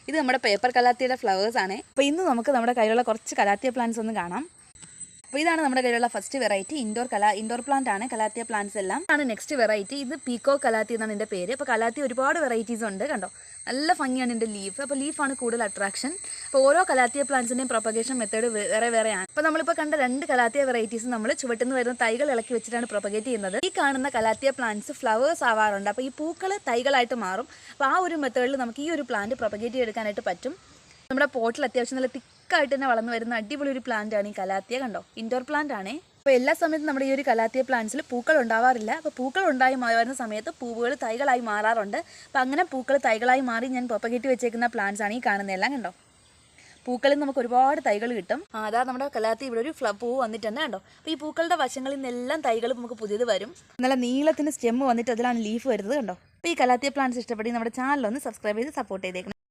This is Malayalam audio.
ഇത് നമ്മുടെ പേപ്പർ കലാത്തിയുടെ ഫ്ലവേഴ്സ് ആണ്. അപ്പോൾ ഇന്ന് നമുക്ക് നമ്മുടെ കയ്യിലുള്ള കുറച്ച് കലാത്തിയ പ്ലാന്റ്സ് ഒന്ന് കാണാം. അപ്പോൾ ഇതാണ് നമ്മുടെ കയ്യിലുള്ള ഫസ്റ്റ് വെറൈറ്റി ഇൻഡോർ പ്ലാന്റ് ആണ്. കലാത്തിയ പ്ലാന്റ്സ് എല്ലാം ആണ്. നെക്സ്റ്റ് വെറൈറ്റി ഇത് പീക്കോ കലാത്തി എന്നാണ് എൻ്റെ പേര്. അപ്പോൾ കലാത്തി ഒരുപാട് വെറൈറ്റീസ് ഉണ്ട്, കണ്ടോ നല്ല ഭംഗിയാണ് എൻ്റെ ലീഫ്. അപ്പോൾ ലീഫാണ് കൂടുതൽ അട്രാക്ഷൻ. അപ്പോൾ ഓരോ കലാത്തിയ പ്ലാന്റ്സിൻ്റെയും പ്രൊപ്പഗേഷൻ മെത്തേഡ് വേറെയാണ്. അപ്പോൾ നമ്മളിപ്പോൾ കണ്ട 2 കലാത്തിയ വെറൈറ്റീസ് നമ്മൾ ചുവട്ടുനിന്ന് വരുന്ന തൈകൾ ഇളക്കി വെച്ചിട്ടാണ് പ്രൊപ്പഗേറ്റ് ചെയ്യുന്നത്. ഈ കാണുന്ന കലാത്തിയ പ്ലാന്റ്സ് ഫ്ലവേഴ്സ് ആവാറുണ്ട്. അപ്പോൾ ഈ പൂക്കൾ തൈകളായിട്ട് മാറും. അപ്പോൾ ആ ഒരു മെത്തേഡിൽ നമുക്ക് ഈ ഒരു പ്ലാന്റ് പ്രൊപ്പഗേറ്റ് ചെയ്തെടുക്കാനായിട്ട് പറ്റും. നമ്മുടെ പോട്ടിൽ അത്യാവശ്യം നല്ല തിക്കായിട്ട് തന്നെ വളർന്നു വരുന്ന അടിപൊളി ഒരു പ്ലാന്റ് ആണ് ഈ കലാത്തിയ. കണ്ടോ ഇൻഡോർ പ്ലാന്റ് ആണ്. അപ്പോൾ എല്ലാ സമയത്തും നമ്മുടെ ഈ ഒരു കലാത്തിയ പ്ലാന്റ്സിൽ പൂക്കൾ ഉണ്ടാവാറില്ല. അപ്പോൾ പൂക്കൾ ഉണ്ടായി വരുന്ന സമയത്ത് പൂവുകൾ തൈകളായി മാറാറുണ്ട്. അപ്പോൾ അങ്ങനെ പൂക്കൾ തൈകളായി മാറി ഞാൻ പ്രൊപ്പഗേറ്റ് വെച്ചേക്കുന്ന പ്ലാന്റ്സ് ആണ് ഈ കാണുന്നതെല്ലാം. കണ്ടോ പൂക്കളിൽ നമുക്ക് ഒരുപാട് തൈകൾ കിട്ടും. അതാ നമ്മുടെ കലാത്തി ഇവിടെ ഒരു പൂ വന്നിട്ടുണ്ട്, കണ്ടോ. അപ്പോൾ ഈ പൂക്കളുടെ വശങ്ങളിൽ നിന്നെല്ലാം തൈകൾ നമുക്ക് പുതിയത് വരും. നല്ല നീളത്തിന് സ്റ്റെം വന്നിട്ട് അതിലാണ് ലീഫ് വരുന്നത്, കണ്ടോ. അപ്പോൾ ഈ കലാത്തിയ പ്ലാന്റ്സ് ഇഷ്ടപ്പെട്ടി നമ്മുടെ ചാനലൊന്ന് സബ്സ്ക്രൈബ് ചെയ്ത് സപ്പോർട്ട് ചെയ്തേക്കണം.